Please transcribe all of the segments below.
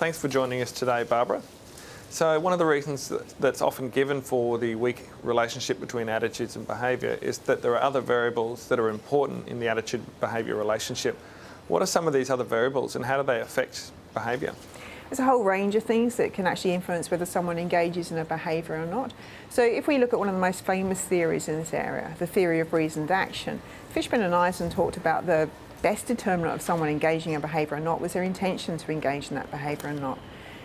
Thanks for joining us today, Barbara. So one of the reasons that's often given for the weak relationship between attitudes and behaviour is that there are other variables that are important in the attitude-behaviour relationship. What are some of these other variables and how do they affect behaviour? There's a whole range of things that can actually influence whether someone engages in a behaviour or not. So if we look at one of the most famous theories in this area, the theory of reasoned action, Fishman and Eisen talked about the best determinant of someone engaging in a behaviour or not was their intention to engage in that behaviour or not.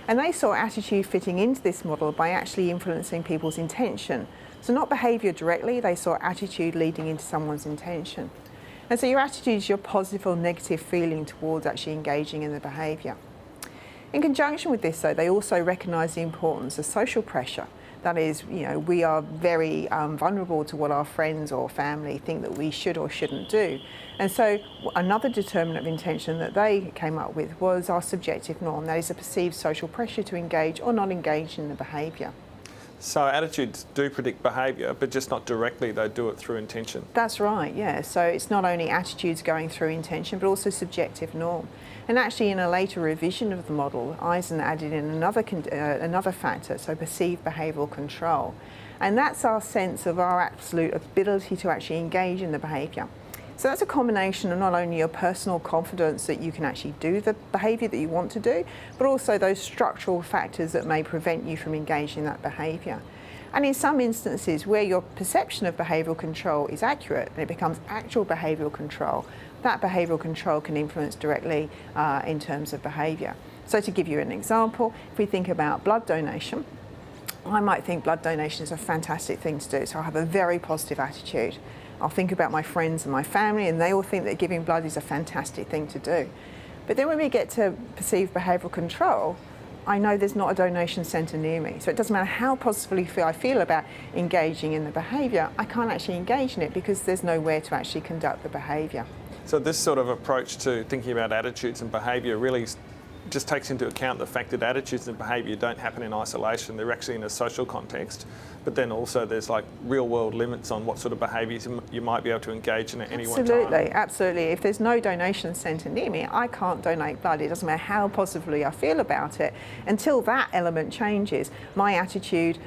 And they saw attitude fitting into this model by actually influencing people's intention. So not behaviour directly, they saw attitude leading into someone's intention. And so your attitude is your positive or negative feeling towards actually engaging in the behaviour. In conjunction with this, though, they also recognise the importance of social pressure. That is, we are very vulnerable to what our friends or family think that we should or shouldn't do. And so another determinant of intention that they came up with was our subjective norm, that is a perceived social pressure to engage or not engage in the behaviour. So attitudes do predict behaviour, but just not directly, they do it through intention. That's right, yeah. So it's not only attitudes going through intention, but also subjective norm. And actually in a later revision of the model, Eisen added in another factor, so perceived behavioural control. And that's our sense of our absolute ability to actually engage in the behaviour. So that's a combination of not only your personal confidence that you can actually do the behaviour that you want to do, but also those structural factors that may prevent you from engaging in that behaviour. And in some instances where your perception of behavioural control is accurate and it becomes actual behavioural control, that behavioural control can influence directly in terms of behaviour. So to give you an example, if we think about blood donation, I might think blood donation is a fantastic thing to do, so I'll have a very positive attitude. I'll think about my friends and my family and they all think that giving blood is a fantastic thing to do. But then when we get to perceived behavioural control, I know there's not a donation centre near me. So it doesn't matter how positively I feel about engaging in the behaviour, I can't actually engage in it because there's nowhere to actually conduct the behaviour. So this sort of approach to thinking about attitudes and behaviour really just takes into account the fact that attitudes and behaviour don't happen in isolation, they're actually in a social context, but then also there's like real world limits on what sort of behaviours you might be able to engage in at any one time. Absolutely. If there's no donation centre near me, I can't donate blood. It doesn't matter how positively I feel about it. Until that element changes, my attitude,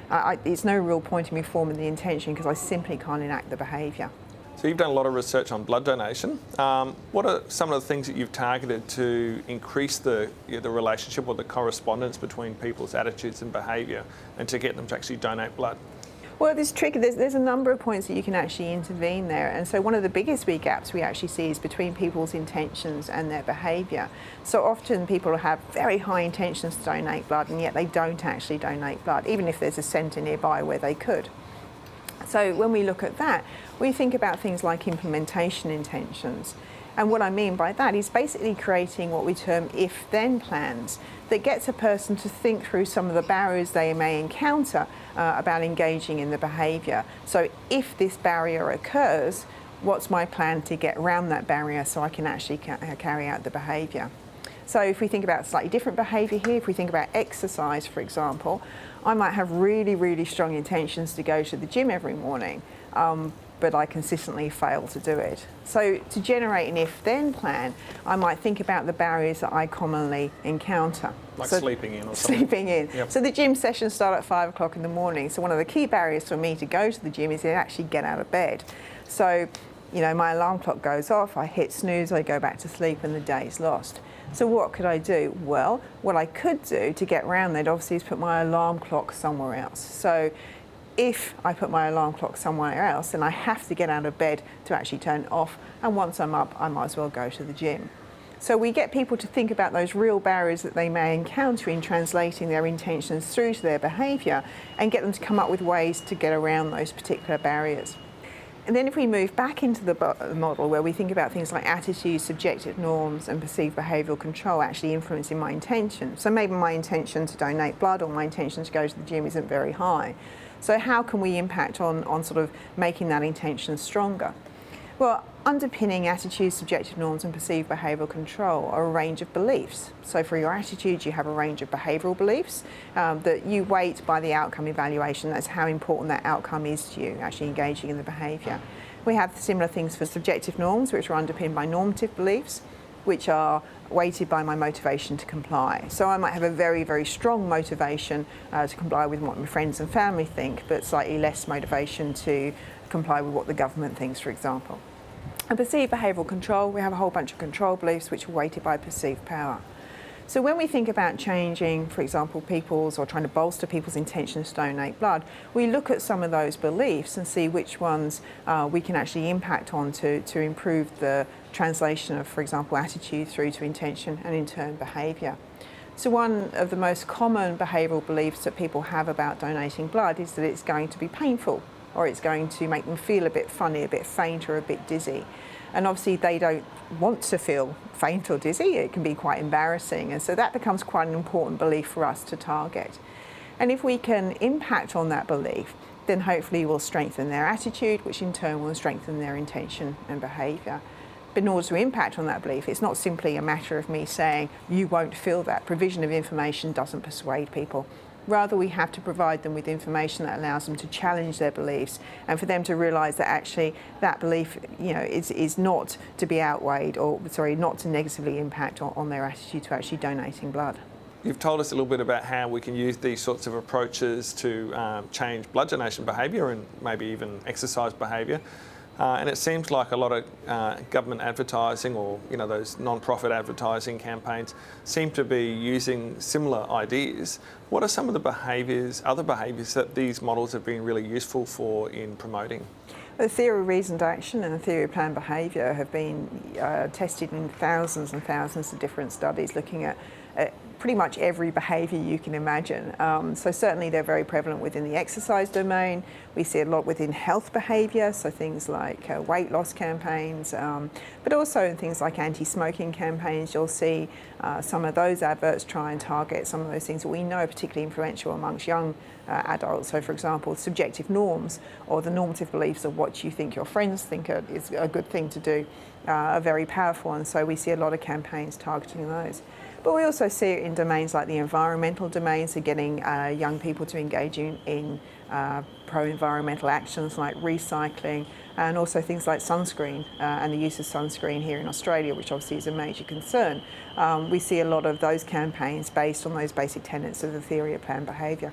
it's no real point in me forming the intention because I simply can't enact the behaviour. So you've done a lot of research on blood donation. What are some of the things that you've targeted to increase the relationship or the correspondence between people's attitudes and behaviour and to get them to actually donate blood? Well, it's tricky. There's a number of points that you can actually intervene there. And so one of the biggest big gaps we actually see is between people's intentions and their behaviour. So often people have very high intentions to donate blood and yet they don't actually donate blood, even if there's a centre nearby where they could. So when we look at that, we think about things like implementation intentions. And what I mean by that is basically creating what we term if-then plans that gets a person to think through some of the barriers they may encounter about engaging in the behaviour. So if this barrier occurs, what's my plan to get around that barrier so I can actually carry out the behaviour? So if we think about slightly different behaviour here, if we think about exercise, for example, I might have really, really strong intentions to go to the gym every morning, but I consistently fail to do it. So to generate an if-then plan, I might think about the barriers that I commonly encounter. Like sleeping in or something? Sleeping in. Yep. So the gym sessions start at 5 o'clock in the morning. So one of the key barriers for me to go to the gym is to actually get out of bed. So, my alarm clock goes off, I hit snooze, I go back to sleep and the day's lost. So what could I do? Well, what I could do to get around that obviously is put my alarm clock somewhere else. So if I put my alarm clock somewhere else, then I have to get out of bed to actually turn it off. And once I'm up, I might as well go to the gym. So we get people to think about those real barriers that they may encounter in translating their intentions through to their behaviour and get them to come up with ways to get around those particular barriers. And then if we move back into the model where we think about things like attitudes, subjective norms and perceived behavioural control actually influencing my intention. So maybe my intention to donate blood or my intention to go to the gym isn't very high. So how can we impact on sort of making that intention stronger? Well, underpinning attitudes, subjective norms and perceived behavioural control are a range of beliefs. So for your attitudes, you have a range of behavioural beliefs that you weight by the outcome evaluation. That's how important that outcome is to you, actually engaging in the behaviour. We have similar things for subjective norms, which are underpinned by normative beliefs. which are weighted by my motivation to comply. So I might have a very, very strong motivation to comply with what my friends and family think, but slightly less motivation to comply with what the government thinks, for example. And perceived behavioural control, we have a whole bunch of control beliefs which are weighted by perceived power. So when we think about changing, for example, or trying to bolster people's intentions to donate blood, we look at some of those beliefs and see which ones we can actually impact on to improve the translation of, for example, attitude through to intention and in turn behaviour. So one of the most common behavioural beliefs that people have about donating blood is that it's going to be painful, or it's going to make them feel a bit funny, a bit faint or a bit dizzy. And obviously they don't want to feel faint or dizzy. It can be quite embarrassing. And so that becomes quite an important belief for us to target. And if we can impact on that belief, then hopefully we'll strengthen their attitude, which in turn will strengthen their intention and behaviour. But in order to impact on that belief, it's not simply a matter of me saying, you won't feel that. Provision of information doesn't persuade people. Rather, we have to provide them with information that allows them to challenge their beliefs and for them to realise that actually that belief, is not to be outweighed not to negatively impact on their attitude to actually donating blood. You've told us a little bit about how we can use these sorts of approaches to change blood donation behaviour and maybe even exercise behaviour. And it seems like a lot of government advertising or those non-profit advertising campaigns seem to be using similar ideas. What are some of the other behaviours that these models have been really useful for in promoting? The theory of reasoned action and the theory of planned behaviour have been tested in thousands and thousands of different studies looking at pretty much every behaviour you can imagine. So certainly they're very prevalent within the exercise domain. We see a lot within health behaviour, so things like weight loss campaigns, but also in things like anti-smoking campaigns. You'll see some of those adverts try and target some of those things that we know are particularly influential amongst young adults. So for example, subjective norms or the normative beliefs of what you think your friends think is a good thing to do are very powerful, and so we see a lot of campaigns targeting those. But we also see it in domains like the environmental domains, so getting young people to engage in pro-environmental actions like recycling, and also things like sunscreen and the use of sunscreen here in Australia, which obviously is a major concern. We see a lot of those campaigns based on those basic tenets of the theory of planned behaviour.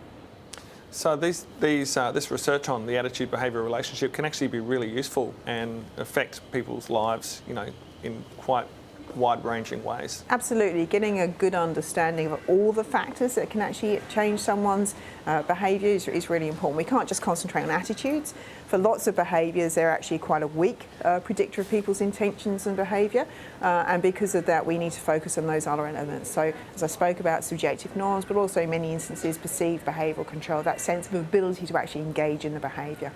So this research on the attitude-behaviour relationship can actually be really useful and affect people's lives, in quite wide-ranging ways. Absolutely, getting a good understanding of all the factors that can actually change someone's behaviour is really important. We can't just concentrate on attitudes. For lots of behaviours, they're actually quite a weak predictor of people's intentions and behaviour, and because of that, we need to focus on those other elements. So, as I spoke about, subjective norms, but also in many instances, perceived behavioural control, that sense of ability to actually engage in the behaviour.